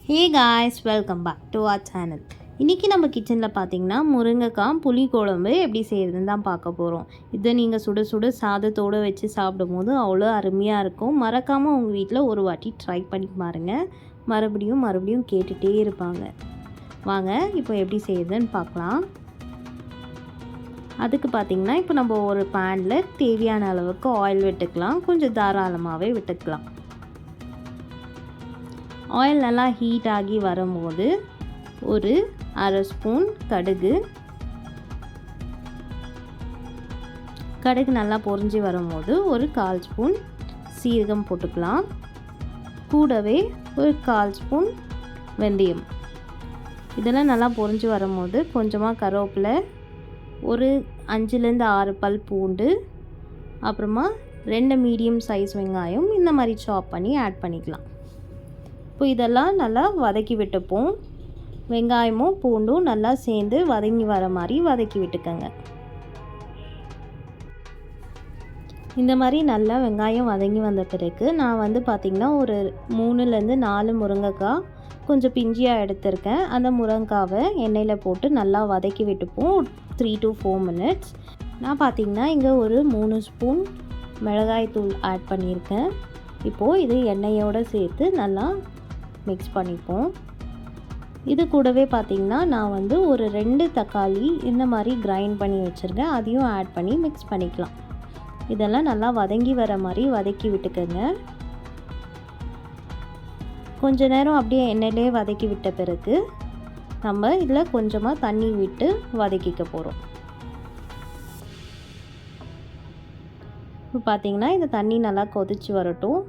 Hey guys, welcome back to our channel. இன்றைக்கி நம்ம கிச்சனில் பார்த்திங்கன்னா முருங்கைக்காய் புளி குழம்பு எப்படி செய்கிறதுன்னு தான் பார்க்க போகிறோம். இதை நீங்கள் சுட சுட சாதத்தோடு வச்சு சாப்பிடும் போது அவ்வளோ அருமையாக இருக்கும். மறக்காமல் உங்கள் வீட்டில் ஒரு வாட்டி ட்ரை பண்ணி பாருங்கள். மறுபடியும் கேட்டுகிட்டே இருப்பாங்க. வாங்க இப்போ எப்படி செய்கிறதுன்னு பார்க்கலாம். அதுக்கு பார்த்திங்கன்னா இப்போ நம்ம ஒரு பேனில் தேவையான அளவுக்கு ஆயில் விட்டுக்கலாம். கொஞ்சம் தாராளமாகவே விட்டுக்கலாம். ஆயில் நல்லா ஹீட் ஆகி வரும்போது ஒரு அரை ஸ்பூன் கடுகு நல்லா பொரிஞ்சு வரும்போது ஒரு 1/4 ஸ்பூன் சீரகம் போட்டுக்கலாம். கூடவே ஒரு 1/4 ஸ்பூன் வெந்தயம். இதெல்லாம் நல்லா பொரிஞ்சு வரும்போது கொஞ்சமாக கருவேப்பிலை, ஒரு 5லேருந்து 6 பல் பூண்டு, அப்புறமா 2 மீடியம் சைஸ் வெங்காயம் இந்த மாதிரி சாப் பண்ணி ஆட் பண்ணிக்கலாம். இப்போ இதெல்லாம் நல்லா வதக்கி விட்டுப்போம். வெங்காயமும் பூண்டும் நல்லா சேர்ந்து வதங்கி வர மாதிரி வதக்கி விட்டுக்கோங்க. இந்த மாதிரி நல்லா வெங்காயம் வதங்கி வந்த பிறகு நான் பார்த்திங்கன்னா ஒரு 3லேருந்து 4 முருங்கைக்காய் கொஞ்சம் பிஞ்சியாக எடுத்திருக்கேன். அந்த முருங்கைக்காவை எண்ணெயில் போட்டு நல்லா வதக்கி விட்டுப்போம் 3 to 4 minutes. நான் பார்த்திங்கன்னா இங்கே ஒரு 3 ஸ்பூன் மிளகாய் தூள் ஆட் பண்ணியிருக்கேன். இப்போது இது எண்ணெயோடு சேர்த்து நல்லா மிக்ஸ் பண்ணிப்போம். இது கூடவே பார்த்திங்கன்னா நான் ஒரு 2 தக்காளி இந்த மாதிரி கிரைண்ட் பண்ணி வச்சுருக்கேன். அதையும் ஆட் பண்ணி மிக்ஸ் பண்ணிக்கலாம். இதெல்லாம் நல்லா வதங்கி வர மாதிரி வதக்கி விட்டுக்கோங்க. கொஞ்ச நேரம் அப்படியே எண்ணெயிலே வதக்கி விட்ட பிறகு நம்ம இதில் கொஞ்சமாக தண்ணி விட்டு வதக்கிக்க போகிறோம். இப்போ பார்த்திங்கன்னா இந்த தண்ணி நல்லா கொதித்து வரட்டும்.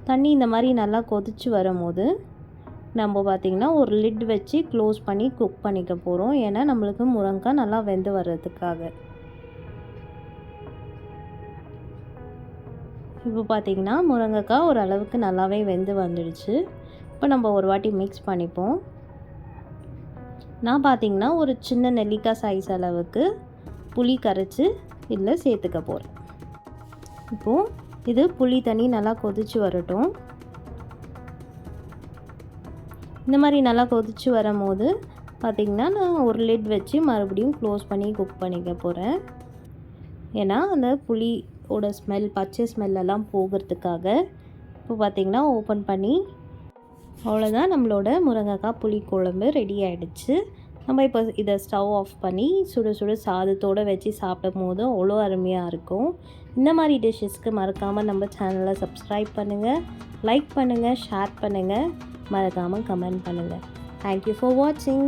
தண்ணி இந்த மாதிரி நல்லா கொதித்து வரும்போது நம்ம பார்த்திங்கன்னா ஒரு லிட் வச்சு க்ளோஸ் பண்ணி குக் பண்ணிக்க போகிறோம். ஏன்னா நம்மளுக்கு முருங்கைக்காய் நல்லா வெந்து வர்றதுக்காக. இப்போ பார்த்திங்கன்னா முருங்கைக்காய் ஓரளவுக்கு நல்லாவே வெந்து வந்துடுச்சு. இப்போ நம்ம ஒரு வாட்டி மிக்ஸ் பண்ணிப்போம். நான் பார்த்திங்கன்னா ஒரு சின்ன நெல்லிக்காய் சைஸ் அளவுக்கு புளி கரைச்சி இதில் சேர்த்துக்க போகிறேன். இப்போது இது புளி தண்ணி நல்லா கொதித்து வரட்டும். இந்த மாதிரி நல்லா கொதித்து வரும்போது பார்த்திங்கன்னா நான் ஒரு லிட் வச்சு மறுபடியும் க்ளோஸ் பண்ணி குக் பண்ணிக்க போகிறேன். ஏன்னா அந்த புளியோட ஸ்மெல், பச்சை ஸ்மெல்லெல்லாம் போகிறதுக்காக. இப்போ பார்த்திங்கன்னா ஓப்பன் பண்ணி அவ்வளோதான், நம்மளோட முருங்கைக்காய் புளி குழம்பு ரெடி ஆகிடுச்சு. நம்ம இப்போ இதை ஸ்டவ் ஆஃப் பண்ணி சுட சுட சாதத்தோடு வச்சு சாப்பிடும் போது அவ்வளோ அருமையாக இருக்கும். இந்த மாதிரி டிஷ்ஷஸ்க்கு மறக்காமல் நம்ம சேனலை சப்ஸ்கிரைப் பண்ணுங்கள், லைக் பண்ணுங்கள், ஷேர் பண்ணுங்கள், மறக்காமல் கமெண்ட் பண்ணுங்கள். தேங்க்யூ ஃபார் வாட்சிங்.